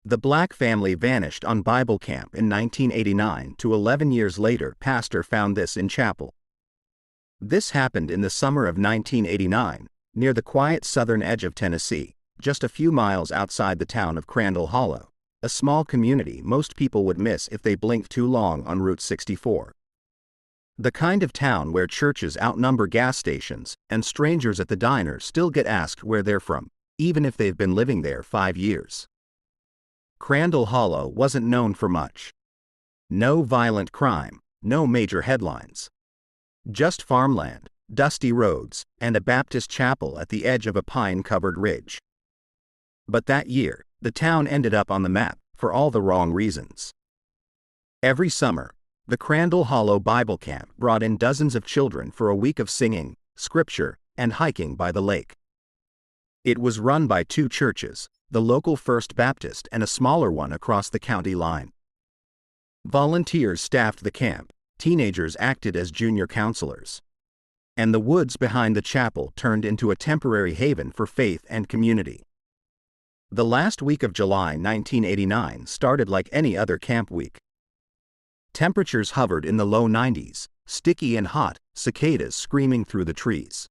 The Black family vanished on Bible camp in 1989 to 11 years later. Pastor found this in chapel. This happened in the summer of 1989, near the quiet southern edge of Tennessee, just a few miles outside the town of Crandall Hollow, a small community most people would miss if they blinked too long on Route 64. The kind of town where churches outnumber gas stations and strangers at the diner still get asked where they're from, even if they've been living there 5 years. Crandall Hollow wasn't known for much. No violent crime, no major headlines. Just farmland, dusty roads, and a Baptist chapel at the edge of a pine-covered ridge. But that year, the town ended up on the map for all the wrong reasons. Every summer, the Crandall Hollow Bible Camp brought in dozens of children for a week of singing, scripture, and hiking by the lake. It was run by 2 churches, the local First Baptist and a smaller one across the county line. Volunteers staffed the camp, teenagers acted as junior counselors. And the woods behind the chapel turned into a temporary haven for faith and community. The last week of July 1989 started like any other camp week. Temperatures hovered in the low 90s, sticky and hot, cicadas screaming through the trees.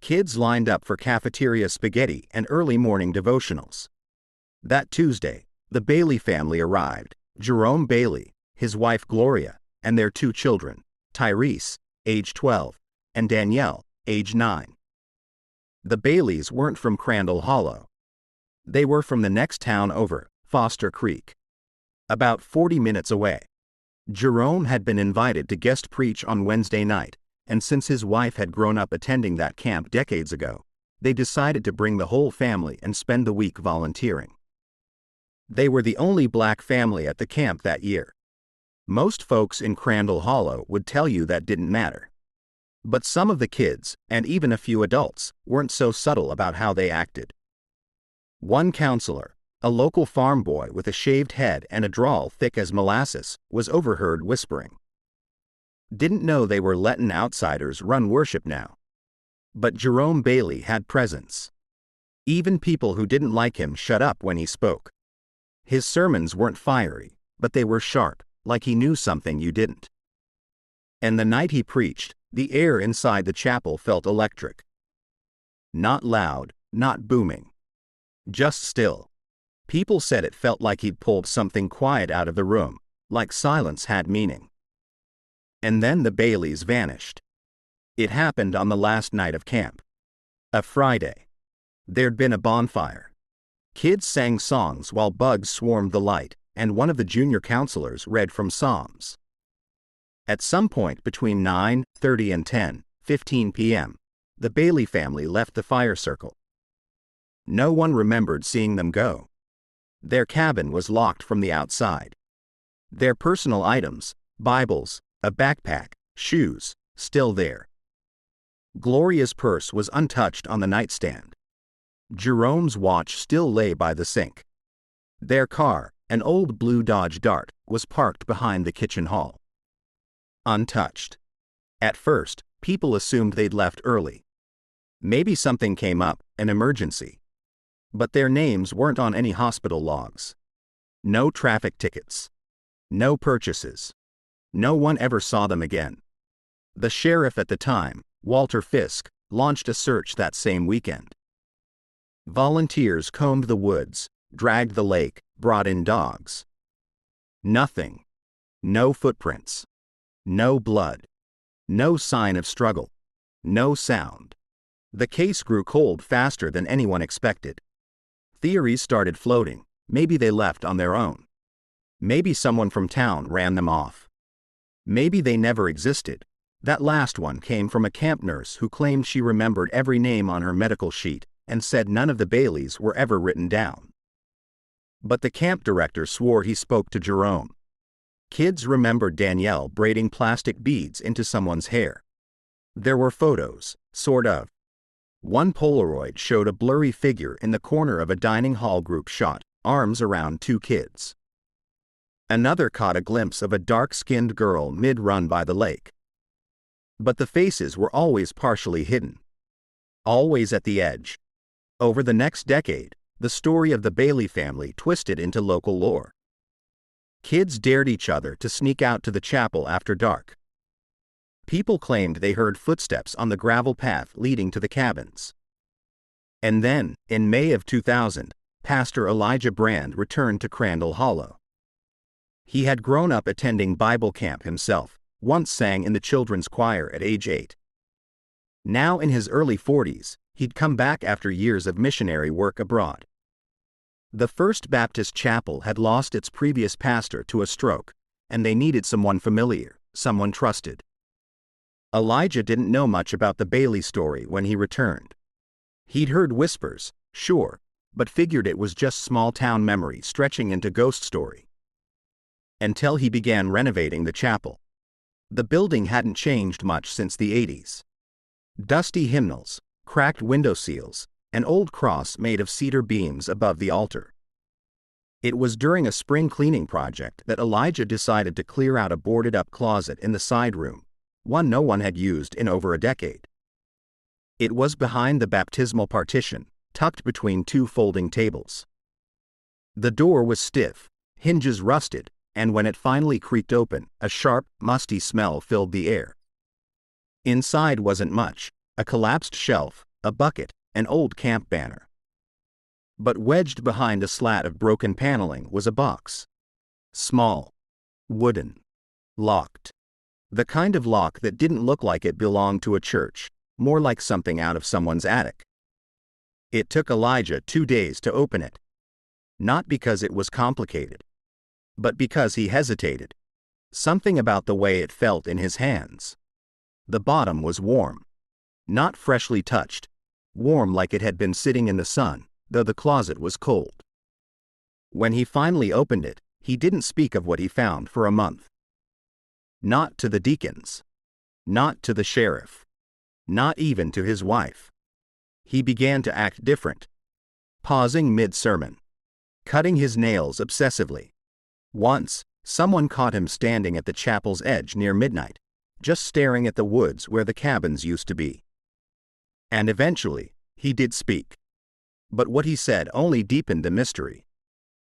Kids lined up for cafeteria spaghetti and early morning devotionals. That Tuesday, the Bailey family arrived, Jerome Bailey, his wife Gloria, and their 2 children, Tyrese, age 12, and Danielle, age 9. The Baileys weren't from Crandall Hollow. They were from the next town over, Foster Creek. About 40 minutes away. Jerome had been invited to guest preach on Wednesday night, and since his wife had grown up attending that camp decades ago, they decided to bring the whole family and spend the week volunteering. They were the only Black family at the camp that year. Most folks in Crandall Hollow would tell you that didn't matter. But some of the kids, and even a few adults, weren't so subtle about how they acted. One counselor, a local farm boy with a shaved head and a drawl thick as molasses, was overheard whispering. Didn't know they were letting outsiders run worship now. But Jerome Bailey had presence. Even people who didn't like him shut up when he spoke. His sermons weren't fiery, but they were sharp, like he knew something you didn't. And the night he preached, the air inside the chapel felt electric. Not loud, not booming. Just still. People said it felt like he'd pulled something quiet out of the room, like silence had meaning. And then the Baileys vanished. It happened on the last night of camp. A Friday. There'd been a bonfire. Kids sang songs while bugs swarmed the light, and one of the junior counselors read from Psalms. At some point between 9:30 and 10:15 p.m., the Bailey family left the fire circle. No one remembered seeing them go. Their cabin was locked from the outside. Their personal items, Bibles, a backpack, shoes, still there. Gloria's purse was untouched on the nightstand. Jerome's watch still lay by the sink. Their car, an old blue Dodge Dart, was parked behind the kitchen hall. Untouched. At first, people assumed they'd left early. Maybe something came up, an emergency. But their names weren't on any hospital logs. No traffic tickets. No purchases. No one ever saw them again. The sheriff at the time, Walter Fisk, launched a search that same weekend. Volunteers combed the woods, dragged the lake, brought in dogs. Nothing. No footprints. No blood. No sign of struggle. No sound. The case grew cold faster than anyone expected. Theories started floating. Maybe they left on their own. Maybe someone from town ran them off. Maybe they never existed. That last one came from a camp nurse who claimed she remembered every name on her medical sheet and said none of the Baileys were ever written down. But the camp director swore he spoke to Jerome. Kids remembered Danielle braiding plastic beads into someone's hair. There were photos, sort of. One Polaroid showed a blurry figure in the corner of a dining hall group shot, arms around 2 kids. Another caught a glimpse of a dark-skinned girl mid-run by the lake. But the faces were always partially hidden. Always at the edge. Over the next decade, the story of the Bailey family twisted into local lore. Kids dared each other to sneak out to the chapel after dark. People claimed they heard footsteps on the gravel path leading to the cabins. And then, in May of 2000, Pastor Elijah Brand returned to Crandall Hollow. He had grown up attending Bible camp himself, once sang in the children's choir at age 8. Now in his early 40s, he'd come back after years of missionary work abroad. The First Baptist Chapel had lost its previous pastor to a stroke, and they needed someone familiar, someone trusted. Elijah didn't know much about the Bailey story when he returned. He'd heard whispers, sure, but figured it was just small-town memory stretching into ghost story. Until he began renovating the chapel. The building hadn't changed much since the 80s. Dusty hymnals, cracked window seals, an old cross made of cedar beams above the altar. It was during a spring cleaning project that Elijah decided to clear out a boarded-up closet in the side room, one no one had used in over a decade. It was behind the baptismal partition, tucked between two folding tables. The door was stiff, hinges rusted, and when it finally creaked open, a sharp, musty smell filled the air. Inside wasn't much: a collapsed shelf, a bucket, an old camp banner. But wedged behind a slat of broken paneling was a box. Small. Wooden. Locked. The kind of lock that didn't look like it belonged to a church, more like something out of someone's attic. It took Elijah 2 days to open it. Not because it was complicated, but because he hesitated. Something about the way it felt in his hands. The bottom was warm. Not freshly touched. Warm like it had been sitting in the sun, though the closet was cold. When he finally opened it, he didn't speak of what he found for a month. Not to the deacons. Not to the sheriff. Not even to his wife. He began to act different. Pausing mid-sermon. Cutting his nails obsessively. Once, someone caught him standing at the chapel's edge near midnight, just staring at the woods where the cabins used to be. And eventually, he did speak. But what he said only deepened the mystery.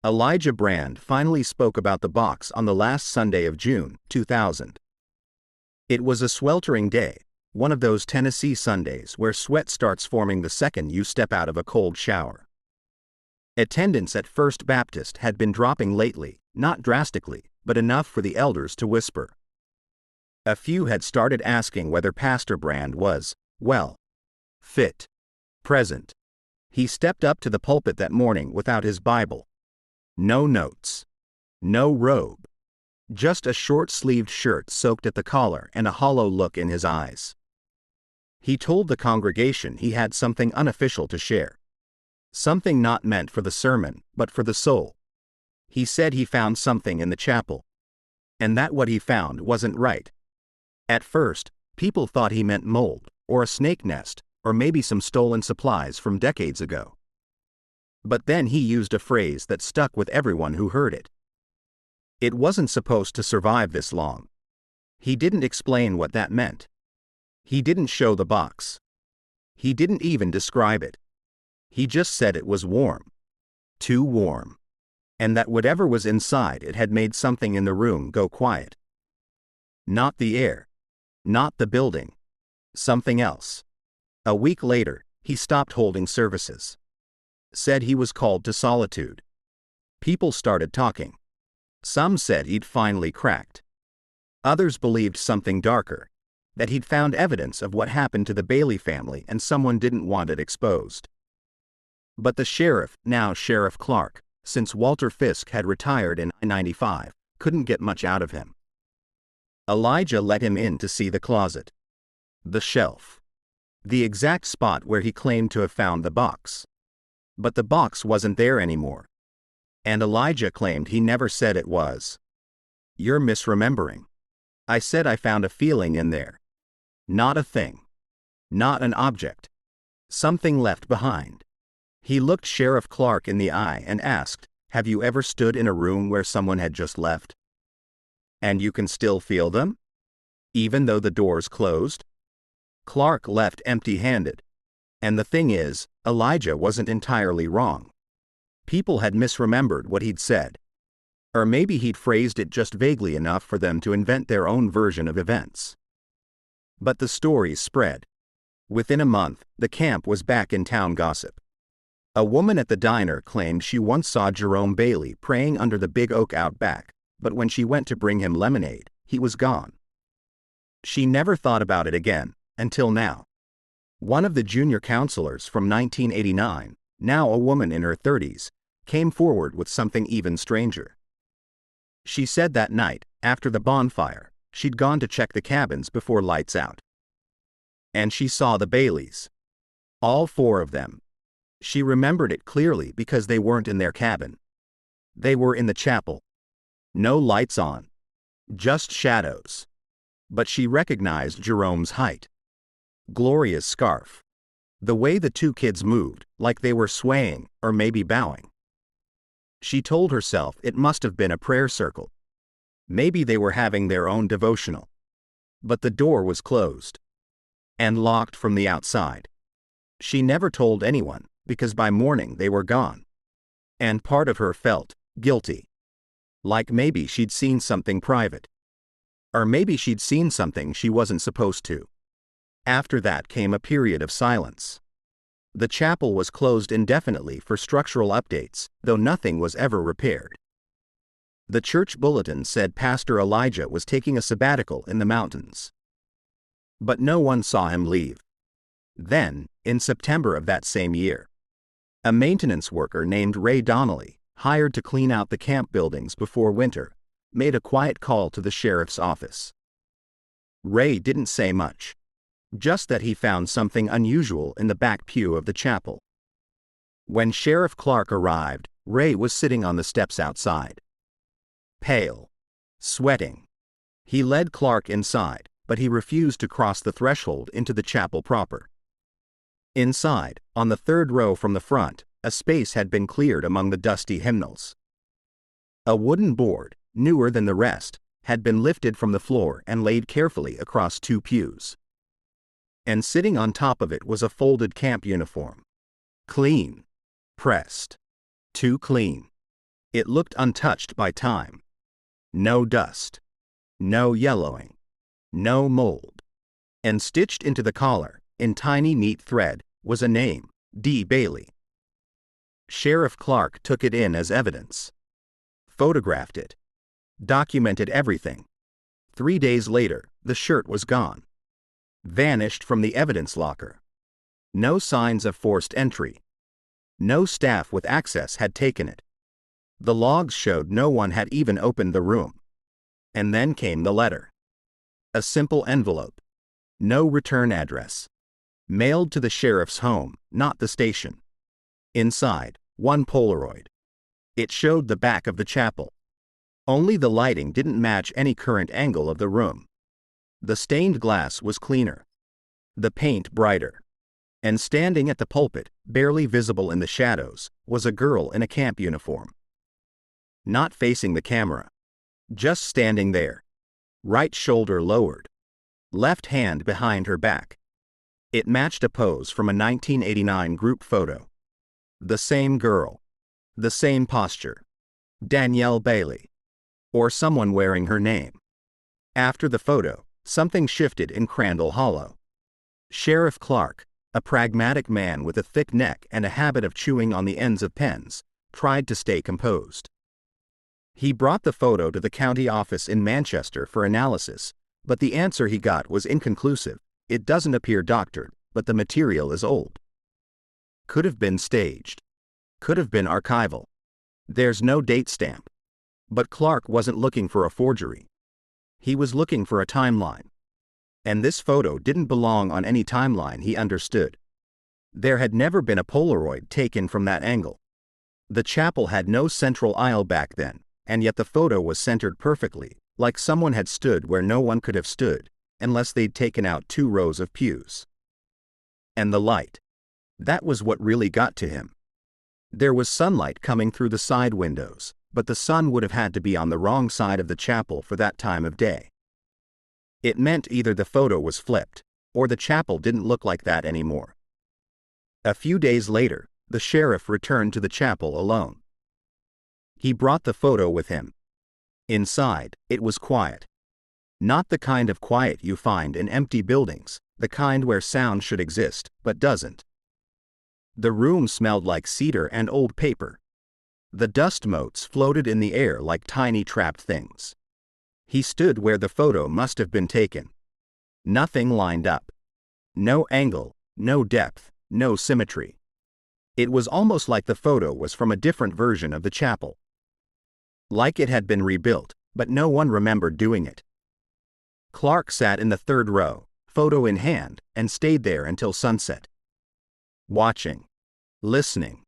Elijah Brand finally spoke about the box on the last Sunday of June, 2000. It was a sweltering day, one of those Tennessee Sundays where sweat starts forming the second you step out of a cold shower. Attendance at First Baptist had been dropping lately, not drastically, but enough for the elders to whisper. A few had started asking whether Pastor Brand was, well, fit, present. He stepped up to the pulpit that morning without his Bible. No notes. No robe. Just a short-sleeved shirt soaked at the collar and a hollow look in his eyes. He told the congregation he had something unofficial to share. Something not meant for the sermon, but for the soul. He said he found something in the chapel. And that what he found wasn't right. At first, people thought he meant mold, or a snake nest, or maybe some stolen supplies from decades ago. But then he used a phrase that stuck with everyone who heard it. It wasn't supposed to survive this long. He didn't explain what that meant. He didn't show the box. He didn't even describe it. He just said it was warm. Too warm. And that whatever was inside it had made something in the room go quiet. Not the air. Not the building. Something else. A week later, he stopped holding services. Said he was called to solitude. People started talking. Some said he'd finally cracked. Others believed something darker. That he'd found evidence of what happened to the Bailey family and someone didn't want it exposed. But the sheriff, now Sheriff Clark, since Walter Fisk had retired in I-95, couldn't get much out of him. Elijah let him in to see the closet. The shelf. The exact spot where he claimed to have found the box. But the box wasn't there anymore. And Elijah claimed he never said it was. You're misremembering. I said I found a feeling in there. Not a thing. Not an object. Something left behind. He looked Sheriff Clark in the eye and asked, have you ever stood in a room where someone had just left? And you can still feel them? Even though the door's closed? Clark left empty-handed. And the thing is, Elijah wasn't entirely wrong. People had misremembered what he'd said. Or maybe he'd phrased it just vaguely enough for them to invent their own version of events. But the stories spread. Within a month, the camp was back in town gossip. A woman at the diner claimed she once saw Jerome Bailey praying under the big oak out back, but when she went to bring him lemonade, he was gone. She never thought about it again, until now. One of the junior counselors from 1989, now a woman in her 30s, came forward with something even stranger. She said that night, after the bonfire, she'd gone to check the cabins before lights out. And she saw the Baileys. All 4 of them. She remembered it clearly because they weren't in their cabin. They were in the chapel. No lights on. Just shadows. But she recognized Jerome's height. Gloria's scarf. The way the 2 kids moved, like they were swaying, or maybe bowing. She told herself it must have been a prayer circle. Maybe they were having their own devotional. But the door was closed. And locked from the outside. She never told anyone, because by morning they were gone. And part of her felt guilty. Like maybe she'd seen something private. Or maybe she'd seen something she wasn't supposed to. After that came a period of silence. The chapel was closed indefinitely for structural updates, though nothing was ever repaired. The church bulletin said Pastor Elijah was taking a sabbatical in the mountains. But no one saw him leave. Then, in September of that same year, a maintenance worker named Ray Donnelly, hired to clean out the camp buildings before winter, made a quiet call to the sheriff's office. Ray didn't say much. Just that he found something unusual in the back pew of the chapel. When Sheriff Clark arrived, Ray was sitting on the steps outside. Pale. Sweating. He led Clark inside, but he refused to cross the threshold into the chapel proper. Inside, on the 3rd row from the front, a space had been cleared among the dusty hymnals. A wooden board, newer than the rest, had been lifted from the floor and laid carefully across 2 pews. And sitting on top of it was a folded camp uniform. Clean. Pressed. Too clean. It looked untouched by time. No dust. No yellowing. No mold. And stitched into the collar, in tiny neat thread, was a name, D. Bailey. Sheriff Clark took it in as evidence. Photographed it. Documented everything. 3 days later, the shirt was gone. Vanished from the evidence locker. No signs of forced entry. No staff with access had taken it. The logs showed no one had even opened the room. And then came the letter. A simple envelope. No return address. Mailed to the sheriff's home, not the station. Inside, 1 Polaroid. It showed the back of the chapel. Only the lighting didn't match any current angle of the room. The stained glass was cleaner. The paint brighter. And standing at the pulpit, barely visible in the shadows, was a girl in a camp uniform. Not facing the camera. Just standing there. Right shoulder lowered. Left hand behind her back. It matched a pose from a 1989 group photo. The same girl. The same posture. Danielle Bailey. Or someone wearing her name. After the photo, something shifted in Crandall Hollow. Sheriff Clark, a pragmatic man with a thick neck and a habit of chewing on the ends of pens, tried to stay composed. He brought the photo to the county office in Manchester for analysis, but the answer he got was inconclusive. It doesn't appear doctored, but the material is old. Could have been staged. Could have been archival. There's no date stamp. But Clark wasn't looking for a forgery. He was looking for a timeline. And this photo didn't belong on any timeline, he understood. There had never been a Polaroid taken from that angle. The chapel had no central aisle back then, and yet the photo was centered perfectly, like someone had stood where no one could have stood, unless they'd taken out 2 rows of pews. And the light. That was what really got to him. There was sunlight coming through the side windows, but the sun would have had to be on the wrong side of the chapel for that time of day. It meant either the photo was flipped, or the chapel didn't look like that anymore. A few days later, the sheriff returned to the chapel alone. He brought the photo with him. Inside, it was quiet. Not the kind of quiet you find in empty buildings, the kind where sound should exist, but doesn't. The room smelled like cedar and old paper. The dust motes floated in the air like tiny trapped things. He stood where the photo must have been taken. Nothing lined up. No angle, no depth, no symmetry. It was almost like the photo was from a different version of the chapel. Like it had been rebuilt, but no one remembered doing it. Clark sat in the third row, photo in hand, and stayed there until sunset. Watching. Listening.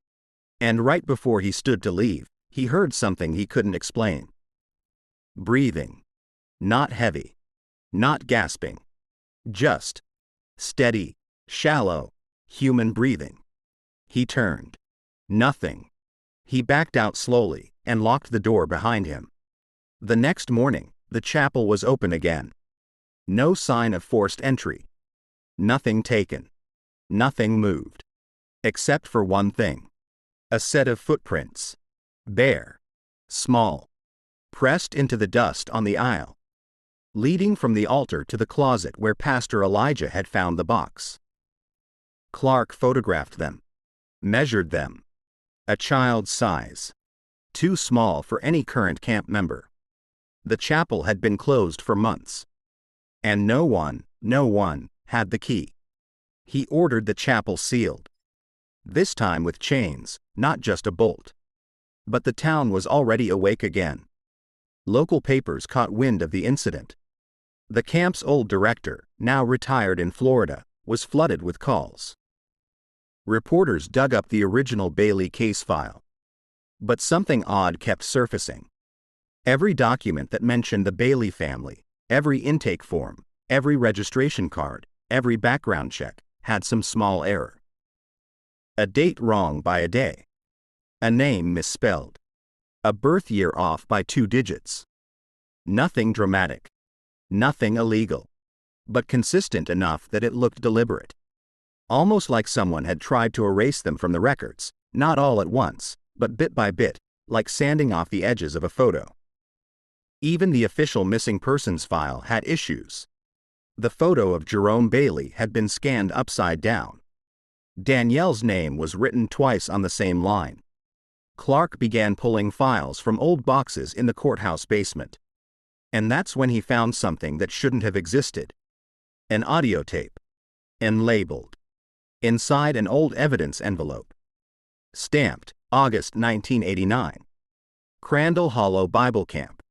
And right before he stood to leave, he heard something he couldn't explain. Breathing. Not heavy. Not gasping. Just steady, shallow, human breathing. He turned. Nothing. He backed out slowly and locked the door behind him. The next morning, the chapel was open again. No sign of forced entry. Nothing taken. Nothing moved. Except for one thing. A set of footprints. Bare. Small. Pressed into the dust on the aisle. Leading from the altar to the closet where Pastor Elijah had found the box. Clark photographed them. Measured them. A child's size. Too small for any current camp member. The chapel had been closed for months. And no one had the key. He ordered the chapel sealed. This time with chains, not just a bolt. But the town was already awake again. Local papers caught wind of the incident. The camp's old director, now retired in Florida, was flooded with calls. Reporters dug up the original Bailey case file. But something odd kept surfacing. Every document that mentioned the Bailey family, every intake form, every registration card, every background check, had some small error. A date wrong by a day. A name misspelled. A birth year off by 2 digits. Nothing dramatic. Nothing illegal. But consistent enough that it looked deliberate. Almost like someone had tried to erase them from the records, not all at once, but bit by bit, like sanding off the edges of a photo. Even the official missing persons file had issues. The photo of Jerome Bailey had been scanned upside down. Danielle's name was written twice on the same line. Clark began pulling files from old boxes in the courthouse basement. And that's when he found something that shouldn't have existed. An audio tape. And labeled. Inside an old evidence envelope. Stamped, August 1989. Crandall Hollow Bible Camp.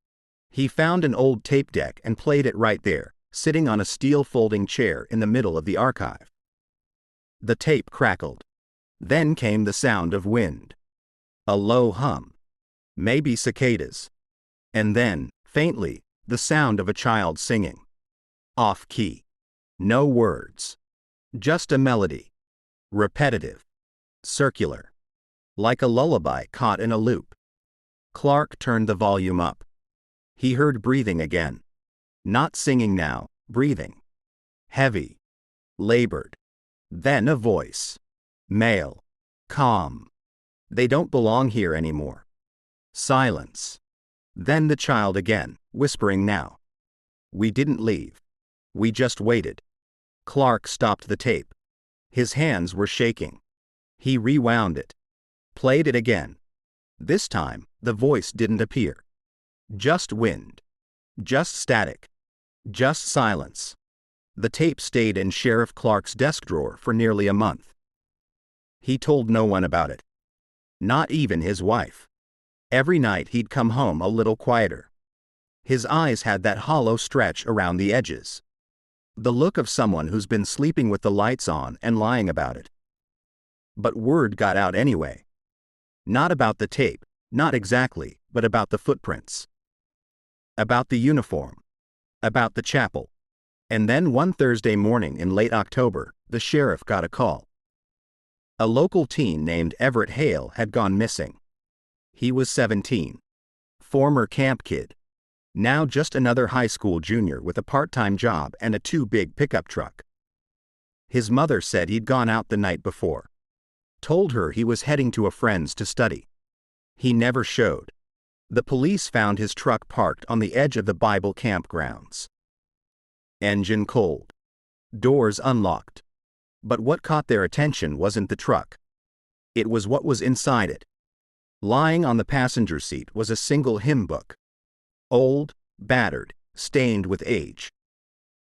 He found an old tape deck and played it right there, sitting on a steel folding chair in the middle of the archive. The tape crackled. Then came the sound of wind. A low hum. Maybe cicadas. And then, faintly, the sound of a child singing. Off key. No words. Just a melody. Repetitive. Circular. Like a lullaby caught in a loop. Clark turned the volume up. He heard breathing again. Not singing now, breathing. Heavy. Labored. Then a voice. Male. Calm. They don't belong here anymore. Silence. Then the child again, whispering now. We didn't leave. We just waited. Clark stopped the tape. His hands were shaking. He rewound it. Played it again. This time, the voice didn't appear. Just wind. Just static. Just silence. The tape stayed in Sheriff Clark's desk drawer for nearly a month. He told no one about it. Not even his wife. Every night he'd come home a little quieter. His eyes had that hollow stretch around the edges. The look of someone who's been sleeping with the lights on and lying about it. But word got out anyway. Not about the tape, not exactly, but about the footprints. About the uniform. About the chapel. And then one Thursday morning in late October, the sheriff got a call. A local teen named Everett Hale had gone missing. He was 17. Former camp kid. Now just another high school junior with a part-time job and a too big pickup truck. His mother said he'd gone out the night before. Told her he was heading to a friend's to study. He never showed. The police found his truck parked on the edge of the Bible campgrounds. Engine cold. Doors unlocked. But what caught their attention wasn't the truck. It was what was inside it. Lying on the passenger seat was a single hymn book. Old, battered, stained with age.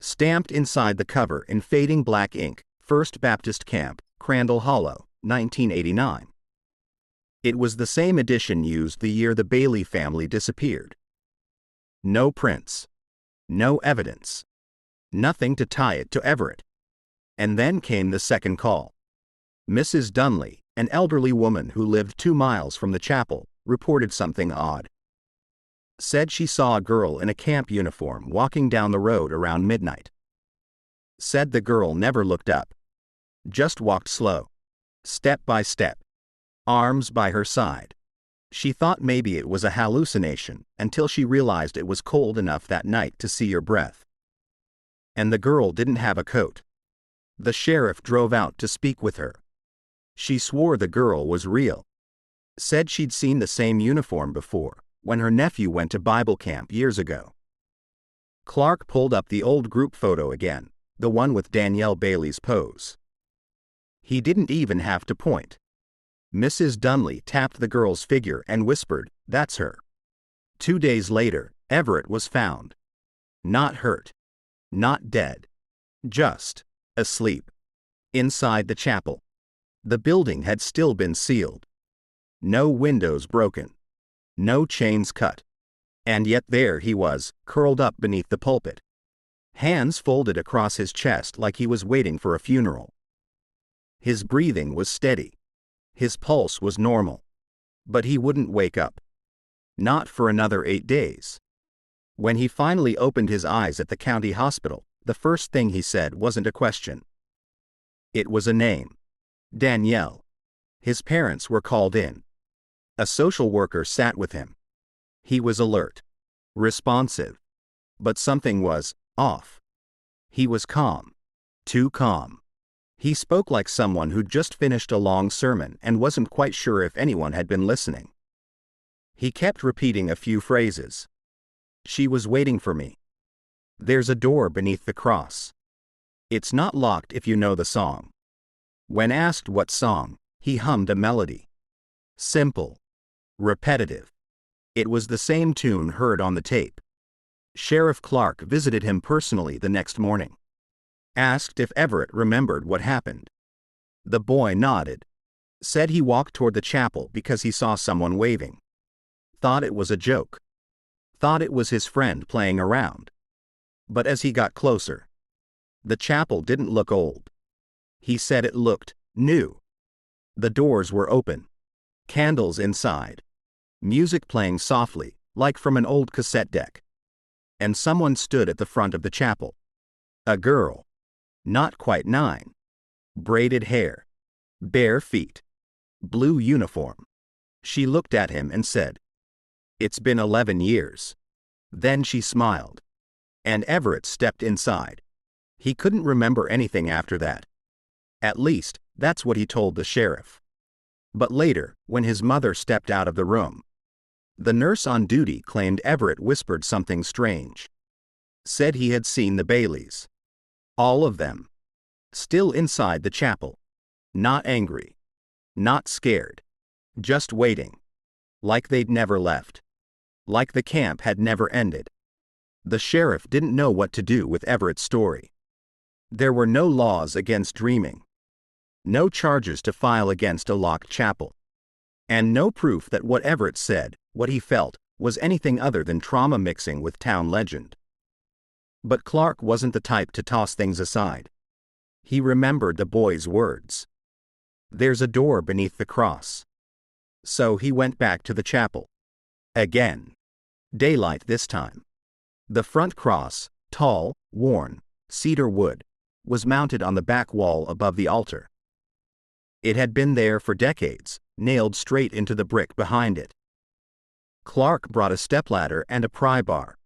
Stamped inside the cover in fading black ink, First Baptist Camp, Crandall Hollow, 1989. It was the same edition used the year the Bailey family disappeared. No prints. No evidence. Nothing to tie it to Everett. And then came the second call. Mrs. Dunley, an elderly woman who lived 2 miles from the chapel, reported something odd. Said she saw a girl in a camp uniform walking down the road around midnight. Said the girl never looked up. Just walked slow. Step by step. Arms by her side. She thought maybe it was a hallucination until she realized it was cold enough that night to see your breath. And the girl didn't have a coat. The sheriff drove out to speak with her. She swore the girl was real. Said she'd seen the same uniform before, when her nephew went to Bible camp years ago. Clark pulled up the old group photo again, the one with Danielle Bailey's pose. He didn't even have to point. Mrs. Dunley tapped the girl's figure and whispered, "That's her." 2 days later, Everett was found. Not hurt. Not dead. Just asleep. Inside the chapel. The building had still been sealed. No windows broken. No chains cut. And yet there he was, curled up beneath the pulpit. Hands folded across his chest like he was waiting for a funeral. His breathing was steady. His pulse was normal. But he wouldn't wake up. Not for another 8 days. When he finally opened his eyes at the county hospital, the first thing he said wasn't a question. It was a name. Danielle. His parents were called in. A social worker sat with him. He was alert. Responsive. But something was off. He was calm. Too calm. He spoke like someone who'd just finished a long sermon and wasn't quite sure if anyone had been listening. He kept repeating a few phrases. She was waiting for me. There's a door beneath the cross. It's not locked if you know the song. When asked what song, he hummed a melody. Simple. Repetitive. It was the same tune heard on the tape. Sheriff Clark visited him personally the next morning. Asked if Everett remembered what happened. The boy nodded. Said he walked toward the chapel because he saw someone waving. Thought it was a joke. Thought it was his friend playing around. But as he got closer, the chapel didn't look old. He said it looked new. The doors were open. Candles inside. Music playing softly, like from an old cassette deck. And someone stood at the front of the chapel. A girl. Not quite 9. Braided hair. Bare feet. Blue uniform. She looked at him and said, "It's been 11 years. Then she smiled. And Everett stepped inside. He couldn't remember anything after that. At least, that's what he told the sheriff. But later, when his mother stepped out of the room, the nurse on duty claimed Everett whispered something strange. Said he had seen the Baileys. All of them. Still inside the chapel. Not angry. Not scared. Just waiting. Like they'd never left. Like the camp had never ended. The sheriff didn't know what to do with Everett's story. There were no laws against dreaming. No charges to file against a locked chapel. And no proof that what Everett said, what he felt, was anything other than trauma mixing with town legend. But Clark wasn't the type to toss things aside. He remembered the boy's words. There's a door beneath the cross. So he went back to the chapel. Again. Daylight this time. The front cross, tall, worn, cedar wood, was mounted on the back wall above the altar. It had been there for decades, nailed straight into the brick behind it. Clark brought a stepladder and a pry bar.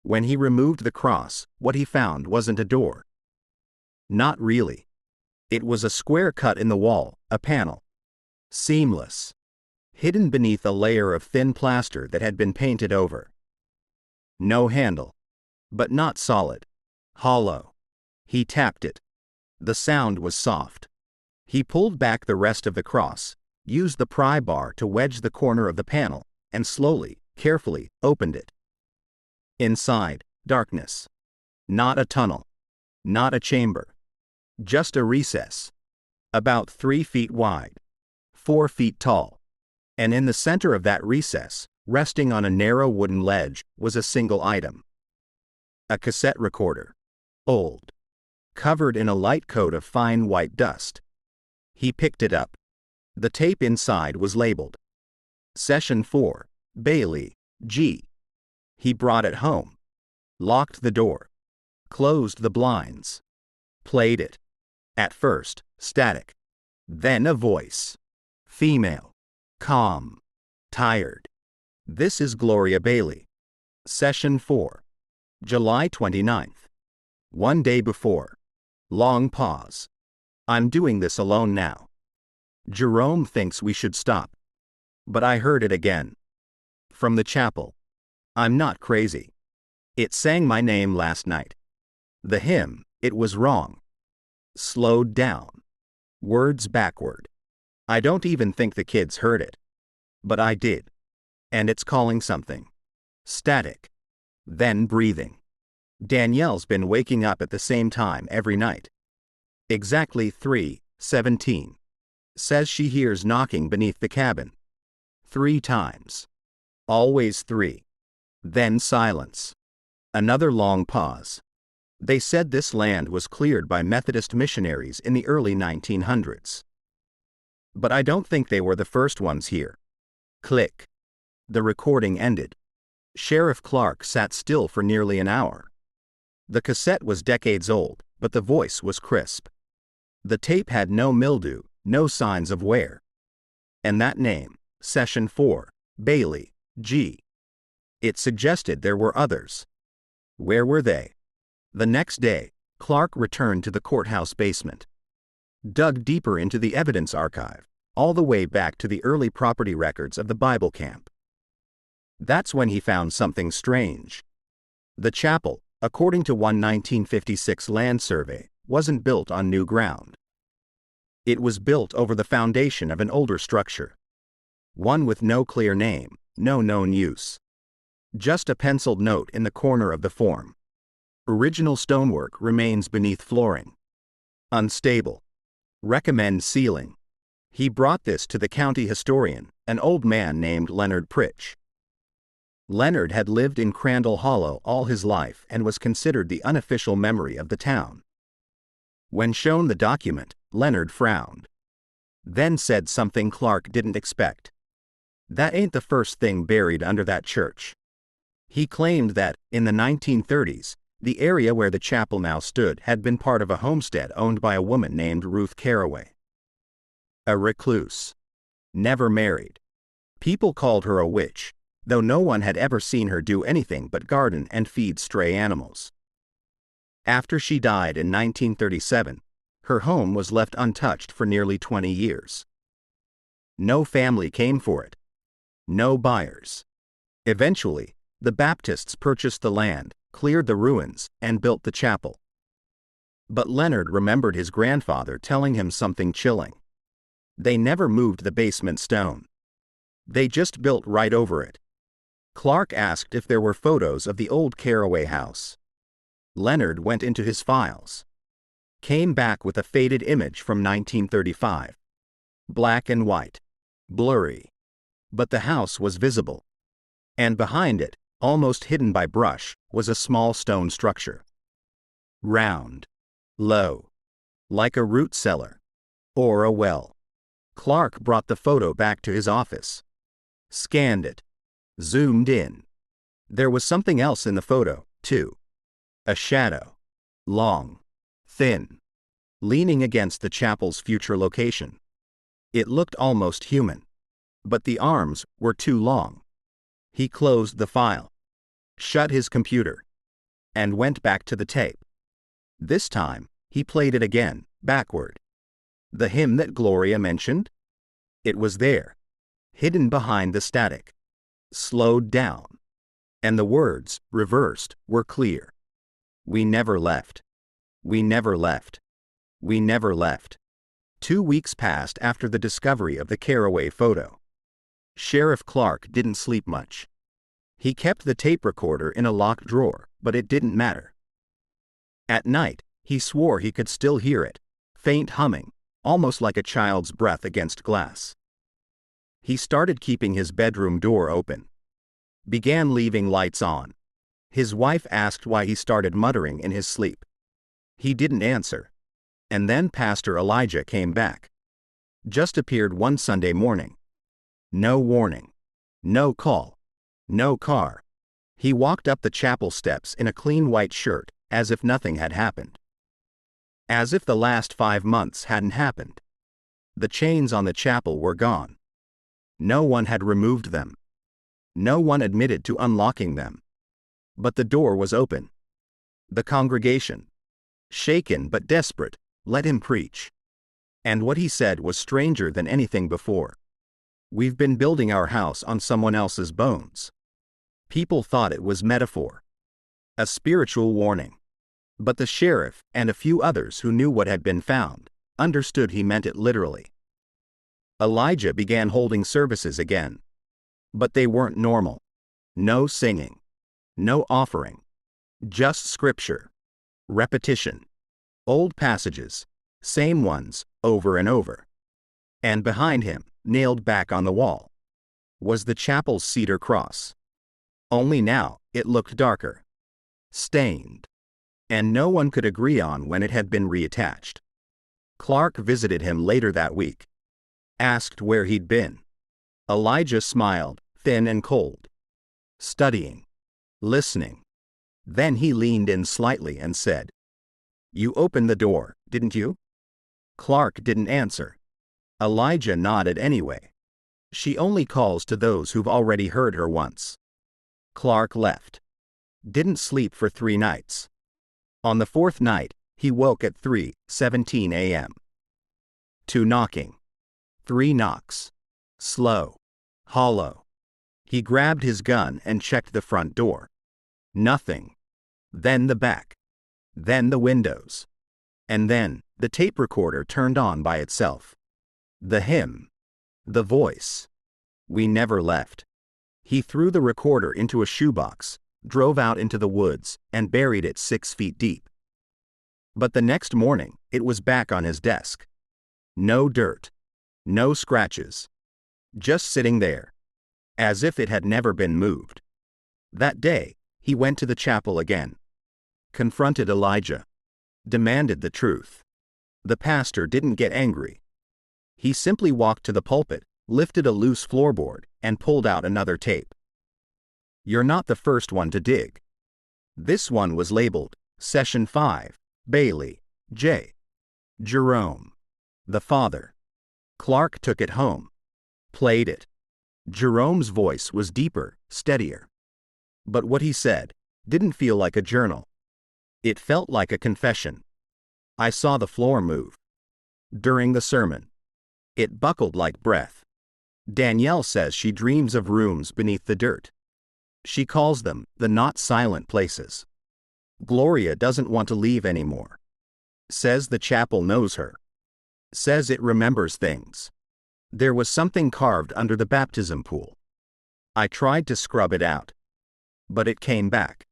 When he removed the cross, what he found wasn't a door. Not really. It was a square cut in the wall, a panel, Seamless. Hidden beneath a layer of thin plaster that had been painted over. No handle. But not solid. Hollow. He tapped it. The sound was soft. He pulled back the rest of the cross, used the pry bar to wedge the corner of the panel, and slowly, carefully, opened it. Inside, darkness. Not a tunnel. Not a chamber. Just a recess. About 3 feet wide. 4 feet tall. And in the center of that recess, resting on a narrow wooden ledge, was a single item. A cassette recorder. Old. Covered in a light coat of fine white dust. He picked it up. The tape inside was labeled Session 4, Bailey, G. He brought it home. Locked the door. Closed the blinds. Played it. At first, static. Then a voice. Female. Calm. Tired. This is Gloria Bailey. Session 4. July 29th. One day before. Long pause. I'm doing this alone now. Jerome thinks we should stop. But I heard it again. From the chapel. I'm not crazy. It sang my name last night. The hymn, it was wrong. Slowed down. Words backward. I don't even think the kids heard it. But I did. And it's calling something. Static. Then breathing. Danielle's been waking up at the same time every night. Exactly 3:17. Says she hears knocking beneath the cabin. 3 times. Always 3. Then silence. Another long pause. They said this land was cleared by Methodist missionaries in the early 1900s. But I don't think they were the first ones here. Click. The recording ended. Sheriff Clark sat still for nearly an hour. The cassette was decades old, but the voice was crisp. The tape had no mildew, no signs of wear. And that name, Session 4, Bailey, G. It suggested there were others. Where were they? The next day, Clark returned to the courthouse basement. Dug deeper into the evidence archive, all the way back to the early property records of the Bible camp. That's when he found something strange. The chapel, according to one 1956 land survey, wasn't built on new ground. It was built over the foundation of an older structure. One with no clear name, no known use. Just a penciled note in the corner of the form. Original stonework remains beneath flooring. Unstable. Recommend sealing. He brought this to the county historian, an old man named Leonard Pritch. Leonard had lived in Crandall Hollow all his life and was considered the unofficial memory of the town. When shown the document, Leonard frowned. Then said something Clark didn't expect. That ain't the first thing buried under that church. He claimed that, in the 1930s, the area where the chapel now stood had been part of a homestead owned by a woman named Ruth Caraway. A recluse. Never married. People called her a witch, though no one had ever seen her do anything but garden and feed stray animals. After she died in 1937, her home was left untouched for nearly 20 years. No family came for it. No buyers. Eventually, the Baptists purchased the land, cleared the ruins, and built the chapel. But Leonard remembered his grandfather telling him something chilling. They never moved the basement stone. They just built right over it. Clark asked if there were photos of the old Caraway house. Leonard went into his files. Came back with a faded image from 1935. Black and white. Blurry. But the house was visible. And behind it, almost hidden by brush, was a small stone structure. Round. Low. Like a root cellar. Or a well. Clark brought the photo back to his office. Scanned it. Zoomed in. There was something else in the photo, too. A shadow. Long. Thin. Leaning against the chapel's future location. It looked almost human. But the arms were too long. He closed the file. Shut his computer. And went back to the tape. This time, he played it again, backward. The hymn that Gloria mentioned? It was there, hidden behind the static, slowed down. And the words, reversed, were clear. We never left. We never left. We never left. 2 weeks passed after the discovery of the Caraway photo. Sheriff Clark didn't sleep much. He kept the tape recorder in a locked drawer, but it didn't matter. At night, he swore he could still hear it, faint humming, almost like a child's breath against glass. He started keeping his bedroom door open. Began leaving lights on. His wife asked why he started muttering in his sleep. He didn't answer. And then Pastor Elijah came back. Just appeared one Sunday morning. No warning. No call. No car. He walked up the chapel steps in a clean white shirt, as if nothing had happened. As if the last 5 months hadn't happened. The chains on the chapel were gone. No one had removed them. No one admitted to unlocking them. But the door was open. The congregation, shaken but desperate, let him preach. And what he said was stranger than anything before. We've been building our house on someone else's bones. People thought it was metaphor, a spiritual warning. But the sheriff, and a few others who knew what had been found, understood he meant it literally. Elijah began holding services again. But they weren't normal. No singing. No offering. Just scripture. Repetition. Old passages. Same ones, over and over. And behind him, nailed back on the wall, was the chapel's cedar cross. Only now, it looked darker. Stained. And no one could agree on when it had been reattached. Clark visited him later that week. Asked where he'd been. Elijah smiled, thin and cold. Studying. Listening. Then he leaned in slightly and said, "You opened the door, didn't you?" Clark didn't answer. Elijah nodded anyway. She only calls to those who've already heard her once. Clark left. Didn't sleep for 3 nights. On the 4th night, he woke at 3:17 a.m. 2 knocking. 3 knocks. Slow. Hollow. He grabbed his gun and checked the front door. Nothing. Then the back. Then the windows. And then, the tape recorder turned on by itself. The hymn. The voice. We never left. He threw the recorder into a shoebox, drove out into the woods, and buried it 6 feet deep. But the next morning, it was back on his desk. No dirt. No scratches. Just sitting there. As if it had never been moved. That day, he went to the chapel again. Confronted Elijah. Demanded the truth. The pastor didn't get angry. He simply walked to the pulpit, lifted a loose floorboard, and pulled out another tape. You're not the first one to dig. This one was labeled, Session 5, Bailey, J. Jerome. The father. Clark took it home. Played it. Jerome's voice was deeper, steadier. But what he said didn't feel like a journal. It felt like a confession. I saw the floor move. During the sermon. It buckled like breath. Danielle says she dreams of rooms beneath the dirt. She calls them the not silent places. Gloria doesn't want to leave anymore. Says the chapel knows her. Says it remembers things. There was something carved under the baptism pool. I tried to scrub it out. But it came back.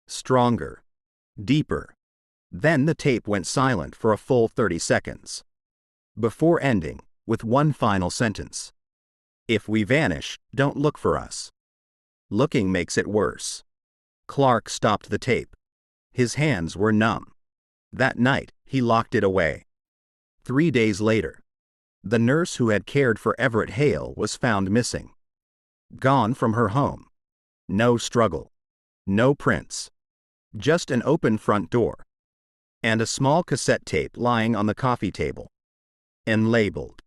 Stronger. Deeper. Then the tape went silent for a full 30 seconds. Before ending, with one final sentence. If we vanish, don't look for us. Looking makes it worse. Clark stopped the tape. His hands were numb. That night, he locked it away. 3 days later, the nurse who had cared for Everett Hale was found missing. Gone from her home. No struggle. No prints. Just an open front door. And a small cassette tape lying on the coffee table. And labeled.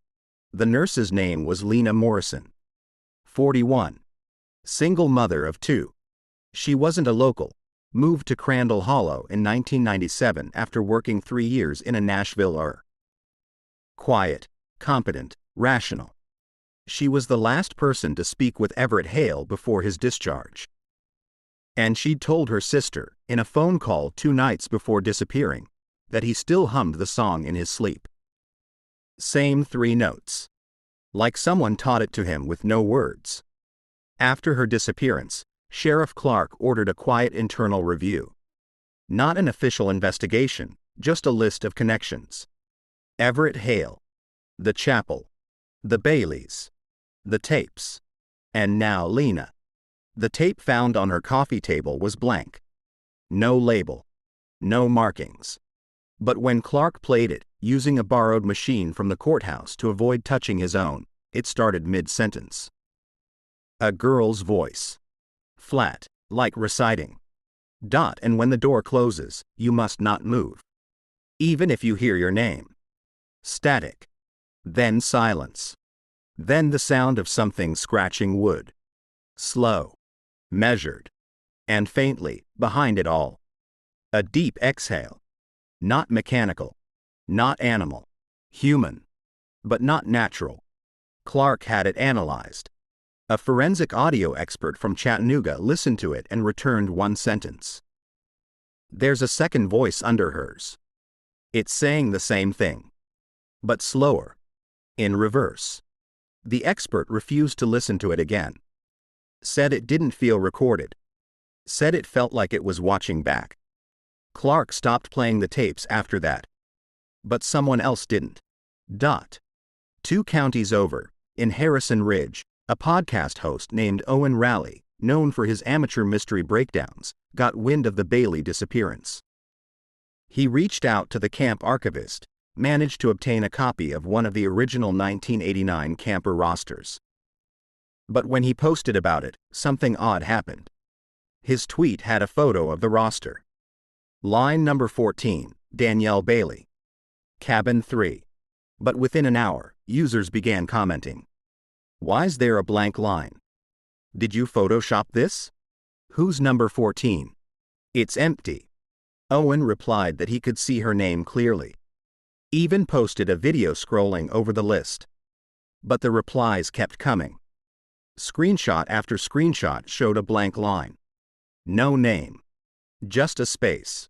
The nurse's name was Lena Morrison. 41. Single mother of 2. She wasn't a local. Moved to Crandall Hollow in 1997 after working 3 years in a Nashville ER. Quiet, competent, rational. She was the last person to speak with Everett Hale before his discharge. And she'd told her sister, in a phone call 2 nights before disappearing, that he still hummed the song in his sleep. Same 3 notes. Like someone taught it to him with no words. After her disappearance, Sheriff Clark ordered a quiet internal review. Not an official investigation, just a list of connections. Everett Hale, the chapel, the Baileys, the tapes, and now Lena. The tape found on her coffee table was blank. No label. No markings. But when Clark played it, using a borrowed machine from the courthouse to avoid touching his own, it started mid-sentence. A girl's voice. Flat, like reciting. And when the door closes, you must not move. Even if you hear your name. Static. Then silence. Then the sound of something scratching wood. Slow. Measured. And faintly, behind it all, a deep exhale. Not mechanical. Not animal. Human. But not natural. Clark had it analyzed. A forensic audio expert from Chattanooga listened to it and returned one sentence. There's a second voice under hers. It's saying the same thing. But slower. In reverse. The expert refused to listen to it again. Said it didn't feel recorded. Said it felt like it was watching back. Clark stopped playing the tapes after that. But someone else didn't. 2 counties over, in Harrison Ridge, a podcast host named Owen Raleigh, known for his amateur mystery breakdowns, got wind of the Bailey disappearance. He reached out to the camp archivist, managed to obtain a copy of one of the original 1989 camper rosters. But when he posted about it, something odd happened. His tweet had a photo of the roster. Line number 14, Danielle Bailey. Cabin 3. But within an hour, users began commenting. Why's there a blank line? Did you Photoshop this? Who's number 14? It's empty. Owen replied that he could see her name clearly. Even posted a video scrolling over the list. But the replies kept coming. Screenshot after screenshot showed a blank line. No name. Just a space.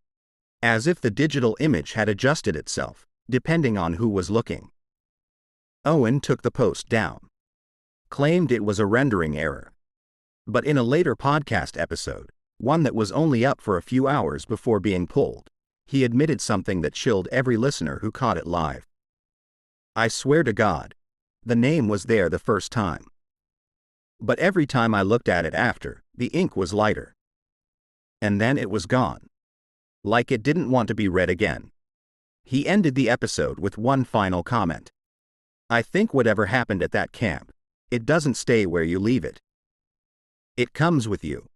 As if the digital image had adjusted itself, depending on who was looking. Owen took the post down. Claimed it was a rendering error. But in a later podcast episode, one that was only up for a few hours before being pulled, he admitted something that chilled every listener who caught it live. I swear to God, the name was there the first time. But every time I looked at it after, the ink was lighter. And then it was gone. Like it didn't want to be read again. He ended the episode with one final comment. I think whatever happened at that camp, it doesn't stay where you leave it. It comes with you.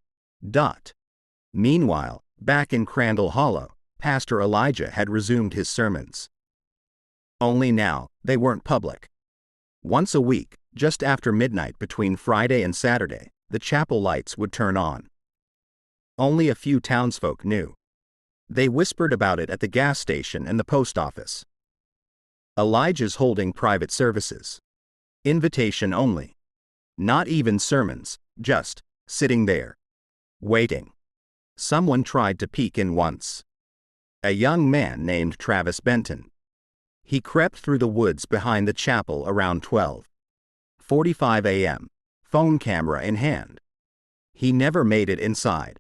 Meanwhile, back in Crandall Hollow, Pastor Elijah had resumed his sermons. Only now, they weren't public. Once a week, just after midnight between Friday and Saturday, the chapel lights would turn on. Only a few townsfolk knew. They whispered about it at the gas station and the post office. Elijah's holding private services. Invitation only. Not even sermons, just sitting there. Waiting. Someone tried to peek in once. A young man named Travis Benton. He crept through the woods behind the chapel around 12:45 a.m., phone camera in hand. He never made it inside.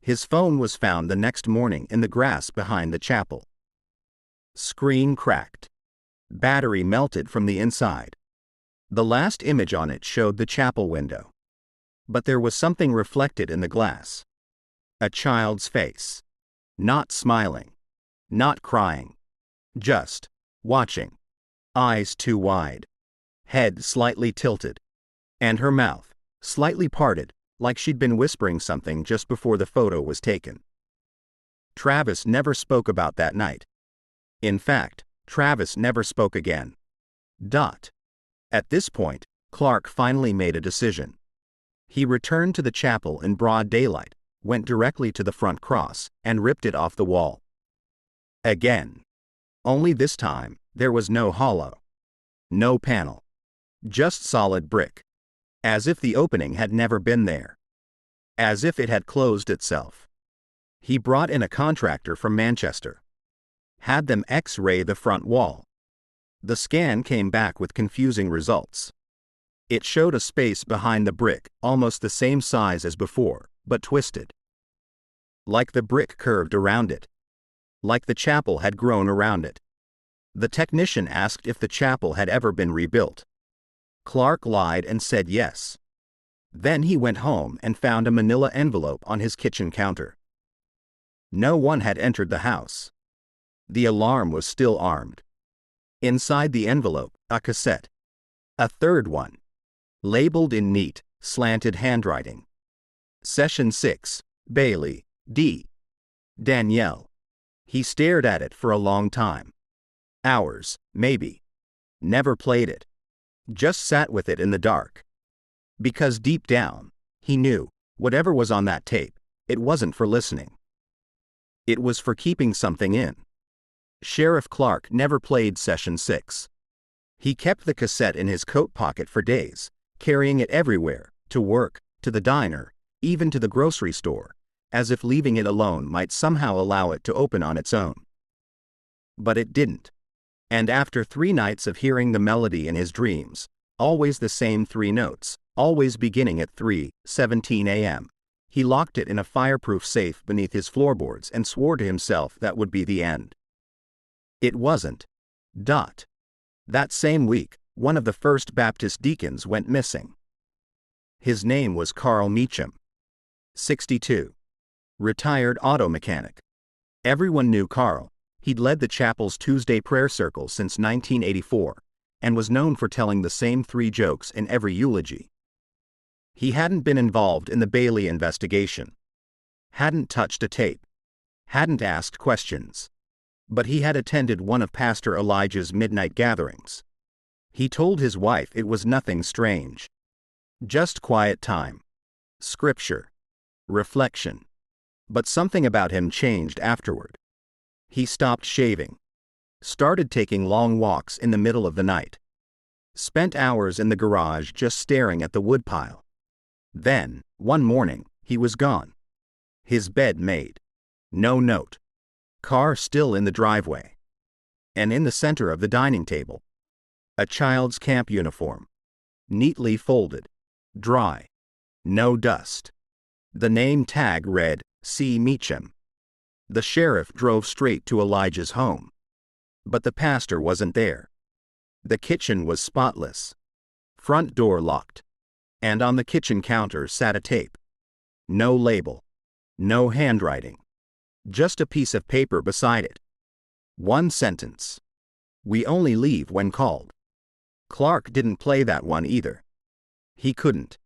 His phone was found the next morning in the grass behind the chapel. Screen cracked. Battery melted from the inside. The last image on it showed the chapel window. But there was something reflected in the glass. A child's face. Not smiling. Not crying. Just watching. Eyes too wide. Head slightly tilted. And her mouth, slightly parted, like she'd been whispering something just before the photo was taken. Travis never spoke about that night. In fact, Travis never spoke again. At this point, Clark finally made a decision. He returned to the chapel in broad daylight, went directly to the front cross, and ripped it off the wall. Again. Only this time, there was no hollow. No panel. Just solid brick. As if the opening had never been there. As if it had closed itself. He brought in a contractor from Manchester. Had them X-ray the front wall. The scan came back with confusing results. It showed a space behind the brick, almost the same size as before, but twisted. Like the brick curved around it. Like the chapel had grown around it. The technician asked if the chapel had ever been rebuilt. Clark lied and said yes. Then he went home and found a manila envelope on his kitchen counter. No one had entered the house. The alarm was still armed. Inside the envelope, a cassette. A third one. Labeled in neat, slanted handwriting. Session 6, Bailey, D. Danielle. He stared at it for a long time. Hours, maybe. Never played it. Just sat with it in the dark. Because deep down, he knew, whatever was on that tape, it wasn't for listening. It was for keeping something in. Sheriff Clark never played Session 6. He kept the cassette in his coat pocket for days, carrying it everywhere, to work, to the diner, even to the grocery store, as if leaving it alone might somehow allow it to open on its own. But it didn't. And after 3 nights of hearing the melody in his dreams, always the same 3 notes, always beginning at 3:17 a.m., he locked it in a fireproof safe beneath his floorboards and swore to himself that would be the end. It wasn't. That same week, one of the First Baptist deacons went missing. His name was Carl Meacham. 62. Retired auto mechanic. Everyone knew Carl. He'd led the chapel's Tuesday prayer circle since 1984, and was known for telling the same 3 jokes in every eulogy. He hadn't been involved in the Bailey investigation. Hadn't touched a tape. Hadn't asked questions. But he had attended one of Pastor Elijah's midnight gatherings. He told his wife it was nothing strange. Just quiet time. Scripture. Reflection. But something about him changed afterward. He stopped shaving. Started taking long walks in the middle of the night. Spent hours in the garage just staring at the woodpile. Then, one morning, he was gone. His bed made. No note. Car still in the driveway. And in the center of the dining table, a child's camp uniform. Neatly folded. Dry. No dust. The name tag read, C. Meacham. The sheriff drove straight to Elijah's home. But the pastor wasn't there. The kitchen was spotless. Front door locked. And on the kitchen counter sat a tape. No label. No handwriting. Just a piece of paper beside it. One sentence. We only leave when called. Clark didn't play that one either. He couldn't.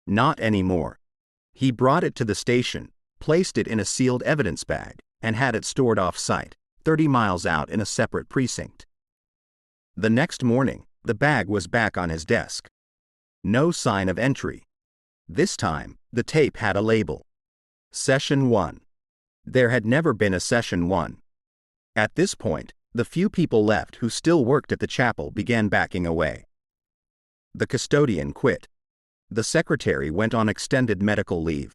Not anymore. He brought it to the station, placed it in a sealed evidence bag, and had it stored off-site, 30 miles out in a separate precinct. The next morning, the bag was back on his desk. No sign of entry. This time, the tape had a label. Session 1. There had never been a Session 1. At this point, the few people left who still worked at the chapel began backing away. The custodian quit. The secretary went on extended medical leave.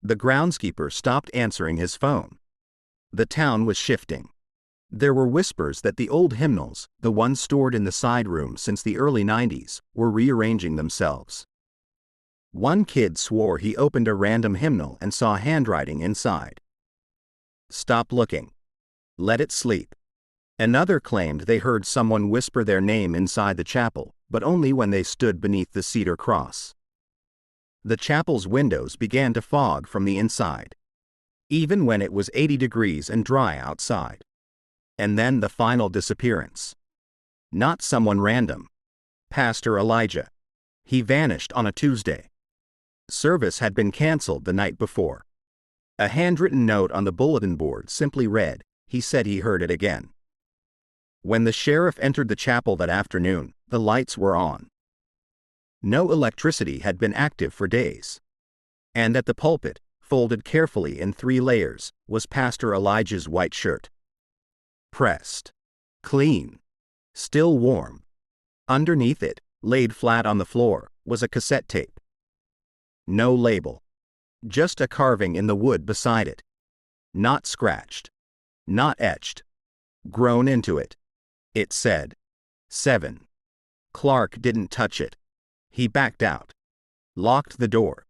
The groundskeeper stopped answering his phone. The town was shifting. There were whispers that the old hymnals, the ones stored in the side room since the early 90s, were rearranging themselves. One kid swore he opened a random hymnal and saw handwriting inside. Stop looking. Let it sleep. Another claimed they heard someone whisper their name inside the chapel, but only when they stood beneath the cedar cross. The chapel's windows began to fog from the inside, even when it was 80 degrees and dry outside. And then the final disappearance. Not someone random. Pastor Elijah. He vanished on a Tuesday. Service had been canceled the night before. A handwritten note on the bulletin board simply read, "He said he heard it again." When the sheriff entered the chapel that afternoon, the lights were on. No electricity had been active for days. And at the pulpit, folded carefully in 3 layers, was Pastor Elijah's white shirt. Pressed. Clean. Still warm. Underneath it, Laid flat on the floor was a cassette tape. No label. Just a carving in the wood beside it. Not scratched. Not etched. Grown into it. It said 7. Clark didn't touch it. He backed out. Locked the door.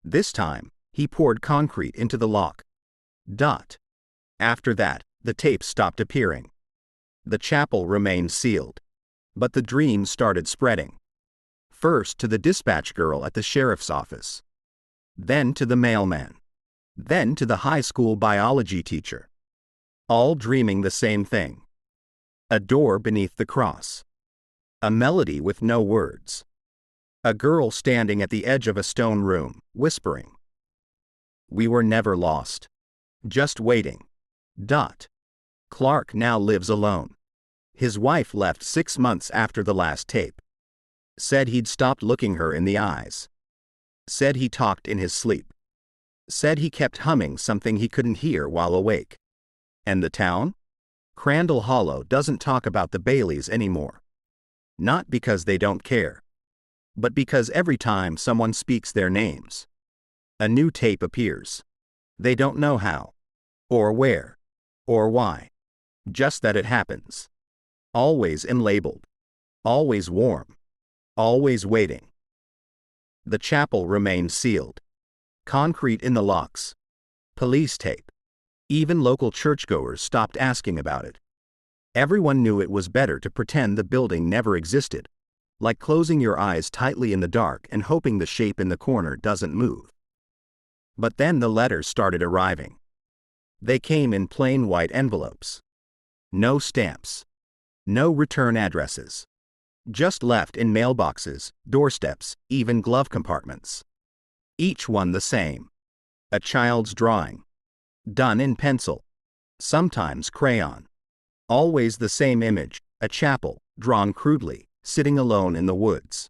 This time, he poured concrete into the lock. After that, the tape stopped appearing. The chapel remained sealed. But the dream started spreading. First to the dispatch girl at the sheriff's office. Then to the mailman. Then to the high school biology teacher. All dreaming the same thing. A door beneath the cross. A melody with no words. A girl standing at the edge of a stone room, whispering. We were never lost. Just waiting. Clark now lives alone. His wife left 6 months after the last tape. Said he'd stopped looking her in the eyes. Said he talked in his sleep. Said he kept humming something he couldn't hear while awake. And the town? Crandall Hollow doesn't talk about the Baileys anymore. Not because they don't care. But because every time someone speaks their names, a new tape appears. They don't know how. Or where. Or why. Just that it happens. Always unlabeled. Always warm. Always waiting. The chapel remained sealed. Concrete in the locks. Police tape. Even local churchgoers stopped asking about it. Everyone knew it was better to pretend the building never existed, like closing your eyes tightly in the dark and hoping the shape in the corner doesn't move. But then the letters started arriving. They came in plain white envelopes. No stamps. No return addresses. Just left in mailboxes, doorsteps, even glove compartments. Each one the same. A child's drawing. Done in pencil. Sometimes crayon. Always the same image, a chapel, drawn crudely, sitting alone in the woods.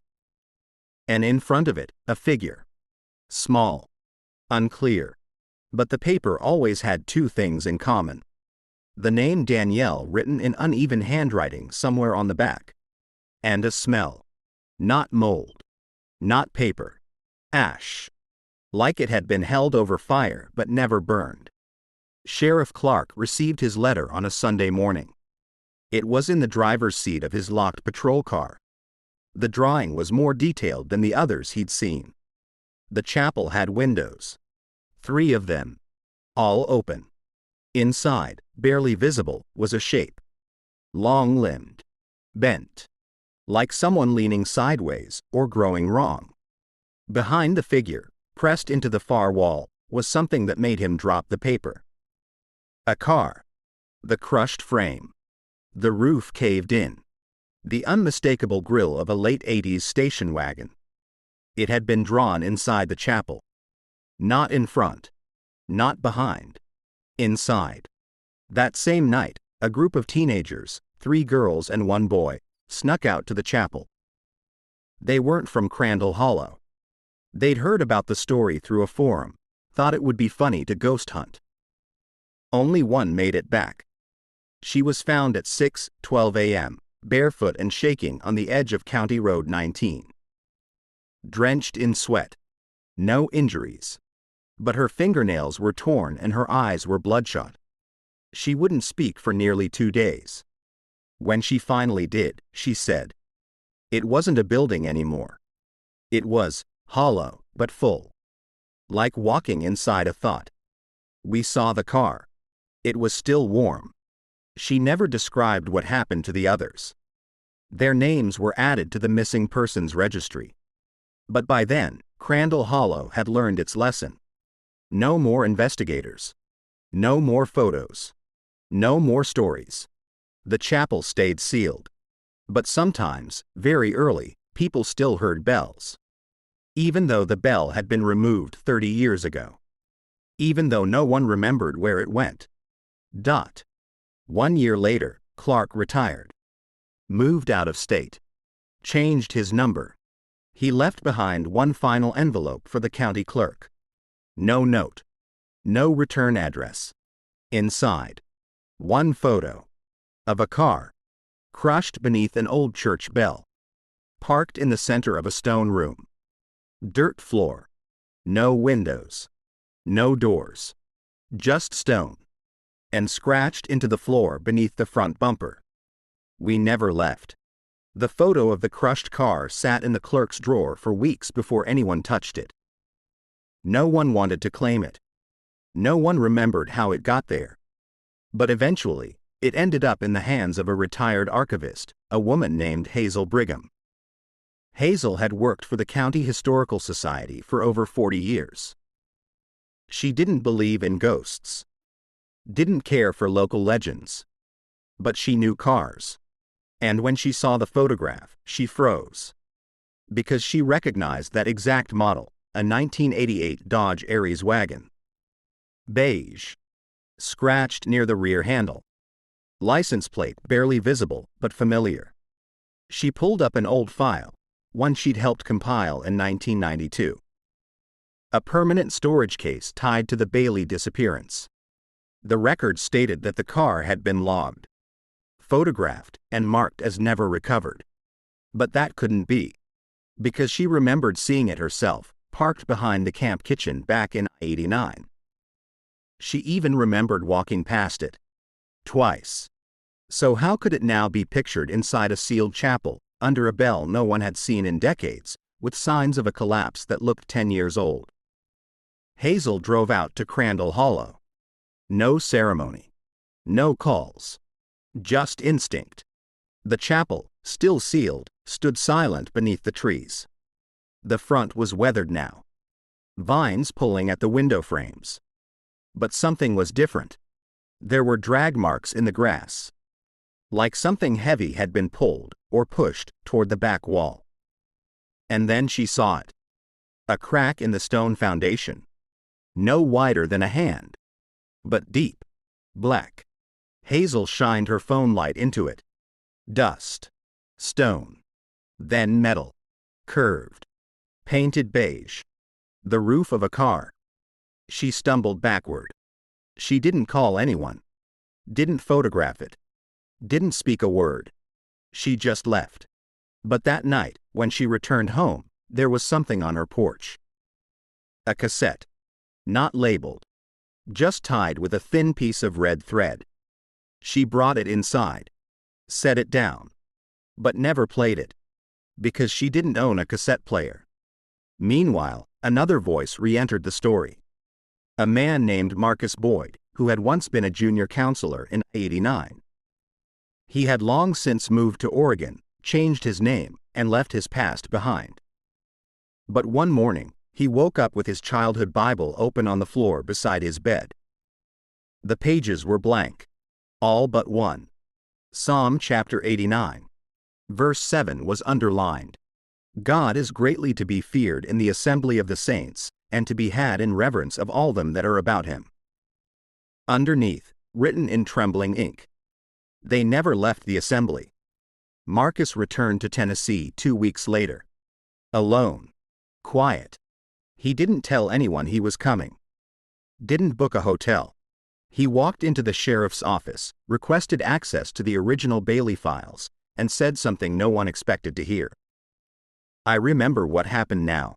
And in front of it, a figure. Small. Unclear. But the paper always had 2 things in common. The name Danielle written in uneven handwriting somewhere on the back. And a smell. Not mold. Not paper. Ash. Like it had been held over fire but never burned. Sheriff Clark received his letter on a Sunday morning. It was in the driver's seat of his locked patrol car. The drawing was more detailed than the others he'd seen. The chapel had windows. 3 of them. All open. Inside, barely visible, was a shape. Long-limbed. Bent. Like someone leaning sideways or growing wrong. Behind the figure, pressed into the far wall, was something that made him drop the paper. A car. The crushed frame. The roof caved in. The unmistakable grille of a late 80s station wagon. It had been drawn inside the chapel. Not in front. Not behind. Inside. That same night, a group of teenagers, 3 girls and 1 boy, snuck out to the chapel. They weren't from Crandall Hollow. They'd heard about the story through a forum, thought it would be funny to ghost hunt. Only one made it back. She was found at 6:12 a.m., barefoot and shaking on the edge of County Road 19. Drenched in sweat. No injuries. But her fingernails were torn and her eyes were bloodshot. She wouldn't speak for nearly 2 days. When she finally did, she said, it wasn't a building anymore. It was hollow, but full. Like walking inside a thought. We saw the car. It was still warm. She never described what happened to the others. Their names were added to the missing persons registry. But by then, Crandall Hollow had learned its lesson. No more investigators. No more photos. No more stories. The chapel stayed sealed. But sometimes, very early, people still heard bells. Even though the bell had been removed 30 years ago. Even though no one remembered where it went. 1 year later, Clark retired. Moved out of state. Changed his number. He left behind one final envelope for the county clerk. No note. No return address. Inside. One photo. Of a car. Crushed beneath an old church bell. parked in the center of a stone room. Dirt floor. No windows. No doors. Just stone. And scratched into the floor beneath the front bumper. We never left. The photo of the crushed car sat in the clerk's drawer for weeks before anyone touched it. No one wanted to claim it. No one remembered how it got there. But eventually, it ended up in the hands of a retired archivist, a woman named Hazel Brigham. Hazel had worked for the County Historical Society for over 40 years. She didn't believe in ghosts. Didn't care for local legends. But she knew cars. And when she saw the photograph, she froze. Because she recognized that exact model, a 1988 Dodge Aries wagon. Beige. Scratched near the rear handle. License plate barely visible, but familiar. She pulled up an old file, one she'd helped compile in 1992. A permanent storage case tied to the Bailey disappearance. The record stated that the car had been logged, photographed, and marked as never recovered. But that couldn't be. Because she remembered seeing it herself, parked behind the camp kitchen back in '89. She even remembered walking past it. Twice. So how could it now be pictured inside a sealed chapel, under a bell no one had seen in decades, with signs of a collapse that looked 10 years old? Hazel drove out to Crandall Hollow. No ceremony. No calls. Just instinct. The chapel, still sealed, stood silent beneath the trees. The front was weathered now. Vines pulling at the window frames. But something was different. There were drag marks in the grass. Like something heavy had been pulled or pushed toward the back wall. And then she saw it. A crack in the stone foundation. No wider than a hand. But deep. Black. Hazel shined her phone light into it. Dust. Stone. Then metal. Curved. Painted beige. The roof of a car. She stumbled backward. She didn't call anyone. Didn't photograph it. Didn't speak a word. She just left. But that night, when she returned home, there was something on her porch. A cassette. Not labeled. Just tied with a thin piece of red thread. She brought it inside. Set it down. But never played it. Because she didn't own a cassette player. Meanwhile, another voice re-entered the story. A man named Marcus Boyd, who had once been a junior counselor in '89. He had long since moved to Oregon, changed his name, and left his past behind. But one morning, he woke up with his childhood Bible open on the floor beside his bed. The pages were blank. All but one. Psalm chapter 89. Verse 7 was underlined. God is greatly to be feared in the assembly of the saints, and to be had in reverence of all them that are about him. Underneath, written in trembling ink. They never left the assembly. Marcus returned to Tennessee 2 weeks later. Alone. Quiet. He didn't tell anyone he was coming. Didn't book a hotel. He walked into the sheriff's office, requested access to the original Bailey files, and said something no one expected to hear. I remember what happened now.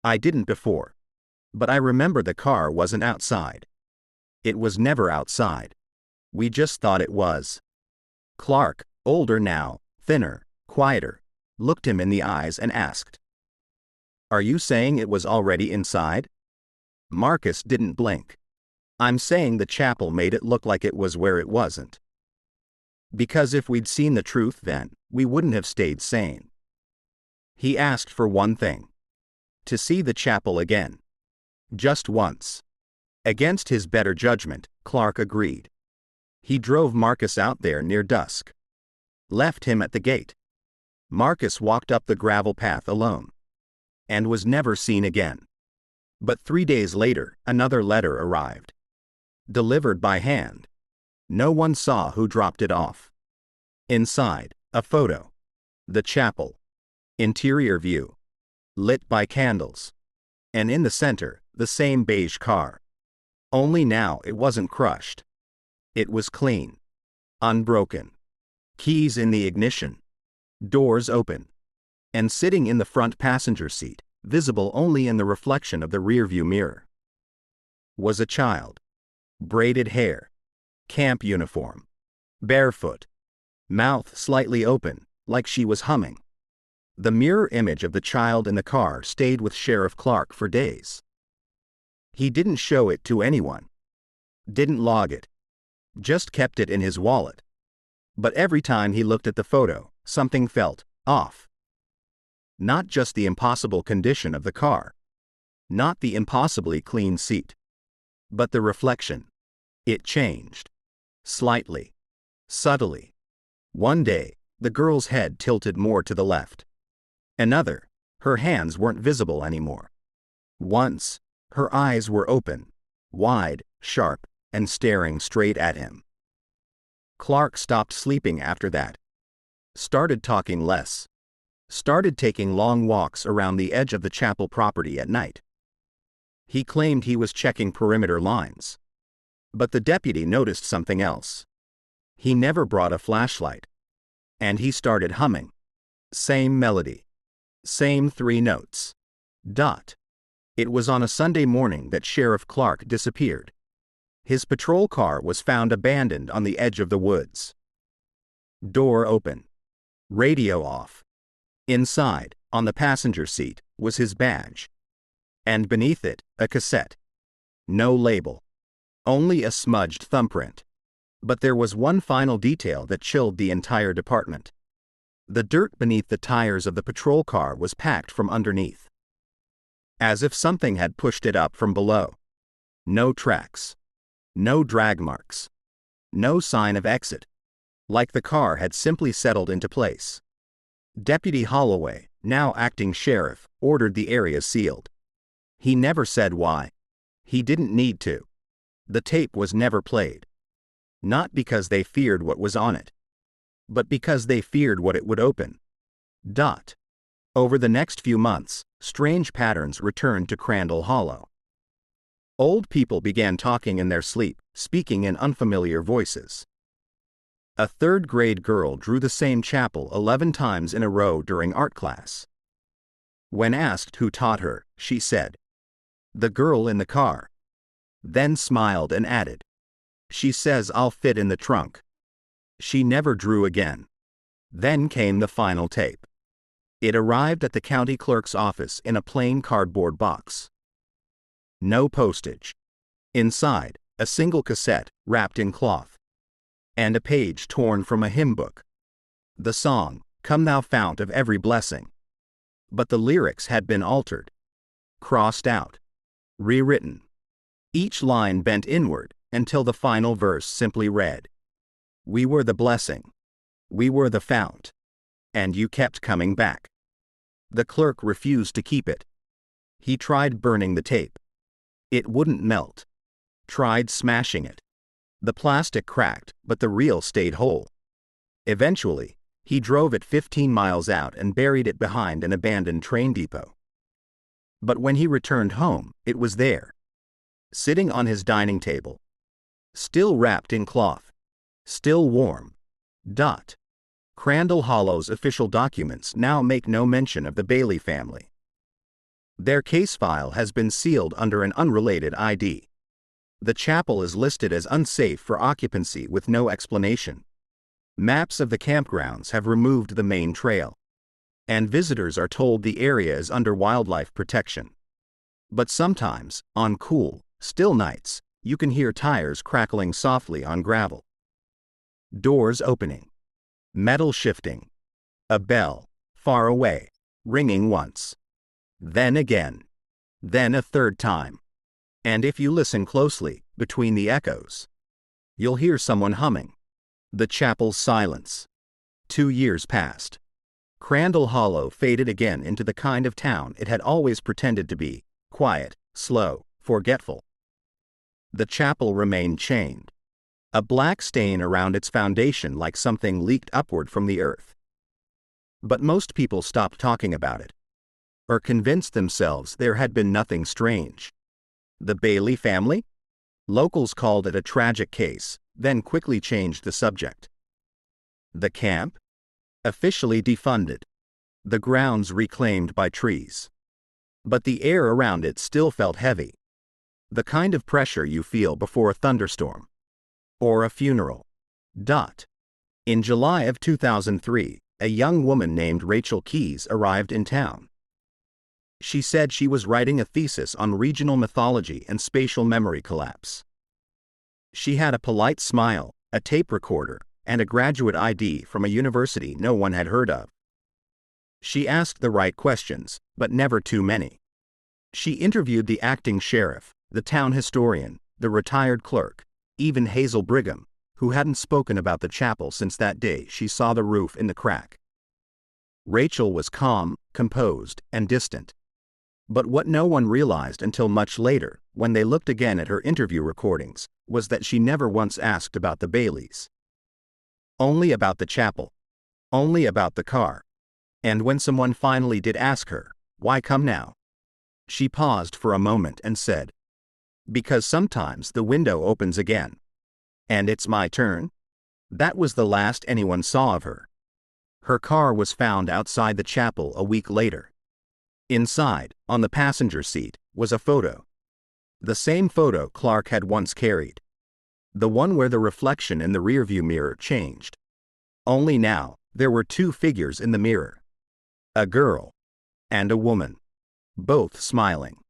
I didn't before. But I remember the car wasn't outside. It was never outside. We just thought it was. Clark, older now, thinner, quieter, looked him in the eyes and asked, "Are you saying it was already inside?" Marcus didn't blink. I'm saying the chapel made it look like it was where it wasn't. Because if we'd seen the truth then, we wouldn't have stayed sane. He asked for one thing. To see the chapel again. Just once. Against his better judgment, Clark agreed. He drove Marcus out there near dusk. Left him at the gate. Marcus walked up the gravel path alone. And was never seen again. But 3 days later, another letter arrived. Delivered by hand. No one saw who dropped it off. Inside, a photo. The chapel. Interior view. Lit by candles. And in the center, the same beige car. Only now it wasn't crushed. It was clean. Unbroken. Keys in the ignition. Doors open. and sitting in the front passenger seat, visible only in the reflection of the rearview mirror, was a child. Braided hair, camp uniform, barefoot, mouth slightly open, like she was humming. The mirror image of the child in the car stayed with Sheriff Clark for days. He didn't show it to anyone, didn't log it, just kept it in his wallet. But every time he looked at the photo, something felt off. Not just the impossible condition of the car, not the impossibly clean seat, but the reflection. It changed. Slightly. Subtly. One day, the girl's head tilted more to the left. Another, her hands weren't visible anymore. Once, her eyes were open, wide, sharp, and staring straight at him. Clark stopped sleeping after that. Started talking less. Started taking long walks around the edge of the chapel property at night. He claimed he was checking perimeter lines. But the deputy noticed something else. He never brought a flashlight. And he started humming. Same melody. Same 3 notes. Dot. It was on a Sunday morning that Sheriff Clark disappeared. His patrol car was found abandoned on the edge of the woods. Door open. Radio off. Inside, on the passenger seat, was his badge. And beneath it, a cassette. No label. Only a smudged thumbprint. But there was one final detail that chilled the entire department. The dirt beneath the tires of the patrol car was packed from underneath. As if something had pushed it up from below. No tracks. No drag marks. No sign of exit. Like the car had simply settled into place. Deputy Holloway, now acting sheriff, ordered the area sealed. He never said why. He didn't need to. The tape was never played. Not because they feared what was on it, but because they feared what it would open. Dot. Over the next few months, strange patterns returned to Crandall Hollow. Old people began talking in their sleep, speaking in unfamiliar voices. A 3rd-grade girl drew the same chapel 11 times in a row during art class. When asked who taught her, she said, "The girl in the car." Then smiled and added, "She says I'll fit in the trunk." She never drew again. Then came the final tape. It arrived at the county clerk's office in a plain cardboard box. No postage. Inside, a single cassette wrapped in cloth. And a page torn from a hymn book. The song, "Come Thou Fount of Every Blessing." But the lyrics had been altered. Crossed out. Rewritten. Each line bent inward, until the final verse simply read, "We were the blessing. We were the fount. And you kept coming back." The clerk refused to keep it. He tried burning the tape. It wouldn't melt. Tried smashing it. The plastic cracked, but the reel stayed whole. Eventually, he drove it 15 miles out and buried it behind an abandoned train depot. But when he returned home, it was there. Sitting on his dining table. Still wrapped in cloth. Still warm. Dot. Crandall Hollow's official documents now make no mention of the Bailey family. Their case file has been sealed under an unrelated ID. The chapel is listed as unsafe for occupancy with no explanation. Maps of the campgrounds have removed the main trail. And visitors are told the area is under wildlife protection. But sometimes, on cool, still nights, you can hear tires crackling softly on gravel. Doors opening. Metal shifting. A bell, far away, ringing once. Then again. Then a 3rd time. And if you listen closely, between the echoes, you'll hear someone humming. The chapel's silence. 2 years passed. Crandall Hollow faded again into the kind of town it had always pretended to be, quiet, slow, forgetful. The chapel remained chained. A black stain around its foundation like something leaked upward from the earth. But most people stopped talking about it. Or convinced themselves there had been nothing strange. The Bailey family? Locals called it a tragic case, then quickly changed the subject. The camp? Officially defunded. the grounds reclaimed by trees. But the air around it still felt heavy. The kind of pressure you feel before a thunderstorm. Or a funeral. In July of 2003, a young woman named Rachel Keyes arrived in town. She said she was writing a thesis on regional mythology and spatial memory collapse. She had a polite smile, a tape recorder, and a graduate ID from a university no one had heard of. She asked the right questions, but never too many. She interviewed the acting sheriff, the town historian, the retired clerk, even Hazel Brigham, who hadn't spoken about the chapel since that day she saw the roof in the crack. Rachel was calm, composed, and distant. But what no one realized until much later, when they looked again at her interview recordings, was that she never once asked about the Baileys. Only about the chapel. Only about the car. And when someone finally did ask her, "Why come now?" she paused for a moment and said, "Because sometimes the window opens again. And it's my turn." That was the last anyone saw of her. Her car was found outside the chapel a week later. Inside, on the passenger seat, was a photo. The same photo Clark had once carried. The one where the reflection in the rearview mirror changed. Only now, there were two figures in the mirror. A girl. And a woman. Both smiling.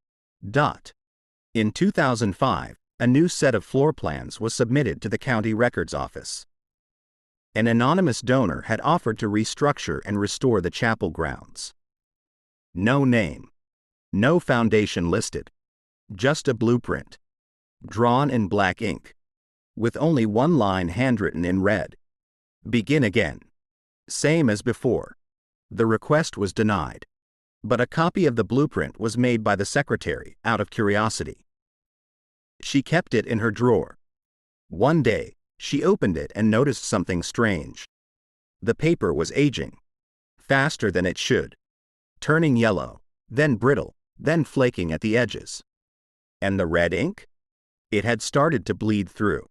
In 2005, a new set of floor plans was submitted to the county records office. An anonymous donor had offered to restructure and restore the chapel grounds. No name. No foundation listed. Just a blueprint. Drawn in black ink. With only one line handwritten in red. Begin again. Same as before. The request was denied. But a copy of the blueprint was made by the secretary, out of curiosity. She kept it in her drawer. One day, she opened it and noticed something strange. The paper was aging. Faster than it should. Turning yellow, then brittle, then flaking at the edges. And the red ink? It had started to bleed through.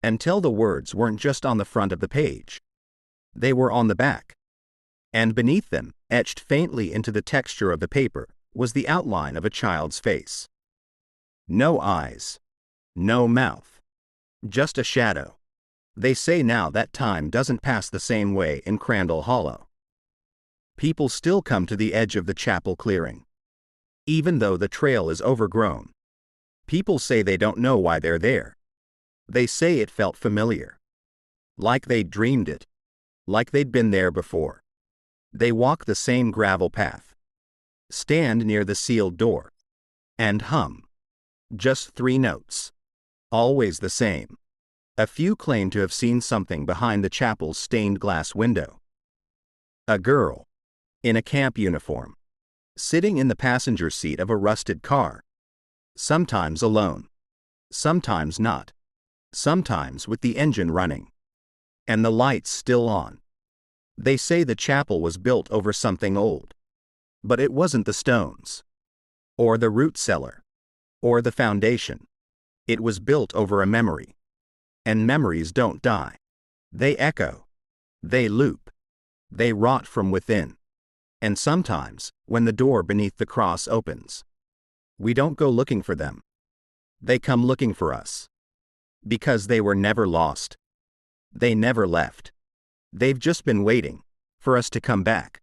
Until the words weren't just on the front of the page. They were on the back. And beneath them, etched faintly into the texture of the paper, was the outline of a child's face. No eyes. No mouth. Just a shadow. They say now that time doesn't pass the same way in Crandall Hollow. People still come to the edge of the chapel clearing. Even though the trail is overgrown. People say they don't know why they're there. They say it felt familiar. Like they'd dreamed it. Like they'd been there before. They walk the same gravel path. Stand near the sealed door. And hum. Just 3 notes. Always the same. A few claim to have seen something behind the chapel's stained glass window. A girl. In a camp uniform. Sitting in the passenger seat of a rusted car. Sometimes alone. Sometimes not. Sometimes with the engine running. And the lights still on. They say the chapel was built over something old. But it wasn't the stones. Or the root cellar. Or the foundation. It was built over a memory. And memories don't die. They echo. They loop. They rot from within. And sometimes, when the door beneath the cross opens, we don't go looking for them. They come looking for us. Because they were never lost. They never left. They've just been waiting for us to come back.